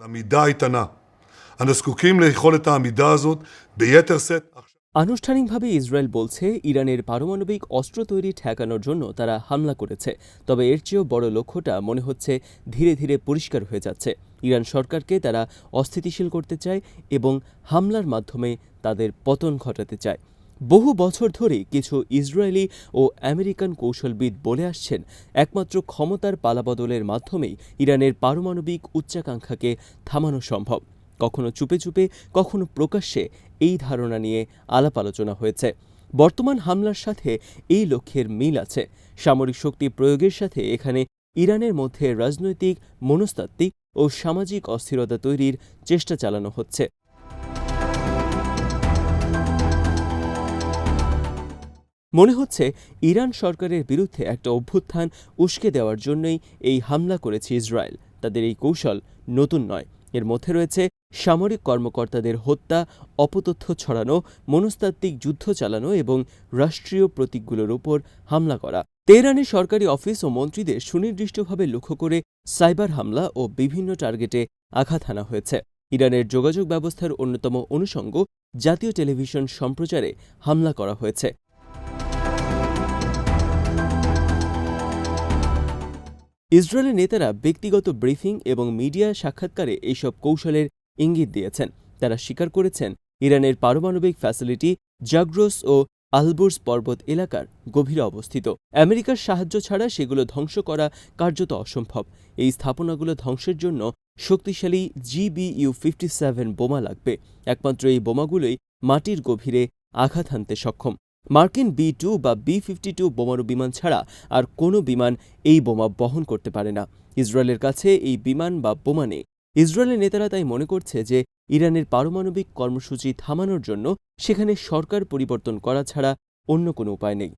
עמידה איתנה. אנו זקוקים ליכולת העמידה הזאת ביתר שאת. আনুষ্ঠানিকভাবে ইসরায়েল বলছে ইরানের পারমাণবিক অস্ত্র তৈরি ঠেকানোর জন্য তারা হামলা করেছে, তবে এর চেয়েও বড় লক্ষ্যটা মনে হচ্ছে ধীরে ধীরে পরিষ্কার হয়ে যাচ্ছে। ইরান সরকারকে তারা অস্থিতিশীল করতে চায় এবং হামলার মাধ্যমে তাদের পতন ঘটাতে চায়। বহু বছর ধরেই কিছু ইসরায়েলি ও আমেরিকান কৌশলবিদ বলে আসছেন, একমাত্র ক্ষমতার পালাবদলের মাধ্যমেই ইরানের পারমাণবিক উচ্চাকাঙ্ক্ষাকে থামানো সম্ভব। কখনো চুপে চুপে, কখনো প্রকাশ্যে এই ধারণা নিয়ে আলাপ আলোচনা হয়েছে। বর্তমান হামলার সাথে এই লক্ষ্যের মিল আছে। সামরিক শক্তি প্রয়োগের সাথে এখানে ইরানের মধ্যে রাজনৈতিক, মনস্তাত্ত্বিক ও সামাজিক অস্থিরতা তৈরির চেষ্টা চালানো হচ্ছে। মনে হচ্ছে ইরান সরকারের বিরুদ্ধে একটা অভ্যুত্থান উস্কে দেওয়ার জন্যই এই হামলা করেছে ইসরায়েল। তাদের এই কৌশল নতুন নয়। এর মধ্যে রয়েছে সামরিক কর্মকর্তাদের হত্যা, অপতথ্য ছড়ানো, মনস্তাত্ত্বিক যুদ্ধ চালানো এবং রাষ্ট্রীয় প্রতীকগুলোর উপর হামলা করা। তেহরানের সরকারি অফিস ও মন্ত্রীদের সুনির্দিষ্টভাবে লক্ষ্য করে সাইবার হামলা ও বিভিন্ন টার্গেটে আঘাত হানা হয়েছে। ইরানের যোগাযোগ ব্যবস্থার অন্যতম অনুষঙ্গ জাতীয় টেলিভিশন সম্প্রচারে হামলা করা হয়েছে। ইসরায়েলের নেতারা ব্যক্তিগত ব্রিফিং এবং মিডিয়া সাক্ষাৎকারে এইসব কৌশলের ইঙ্গিত দিয়েছেন। তারা স্বীকার করেছেন ইরানের পারমাণবিক ফ্যাসিলিটি জাগ্রোস ও আলবুর্জ পর্বত এলাকার গভীরে অবস্থিত। আমেরিকার সাহায্য ছাড়া সেগুলো ধ্বংস করা কার্যত অসম্ভব। এই স্থাপনাগুলো ধ্বংসের জন্য শক্তিশালী GBU-57 বোমা লাগবে। একমাত্র এই বোমাগুলোই মাটির গভীরে আঘাত হানতে সক্ষম। মার্কিন B-2 বা B-52 বোমারু বিমান ছাড়া আর কোনো বিমান এই বোমা বহন করতে পারে না। ইসরায়েলের কাছে এই বিমান বা বোমা নেই। ইসরায়েলের নেতারা তাই মনে করছে যে ইরানের পারমাণবিক কর্মসূচি থামানোর জন্য সেখানে সরকার পরিবর্তন করা ছাড়া অন্য কোনো উপায় নেই।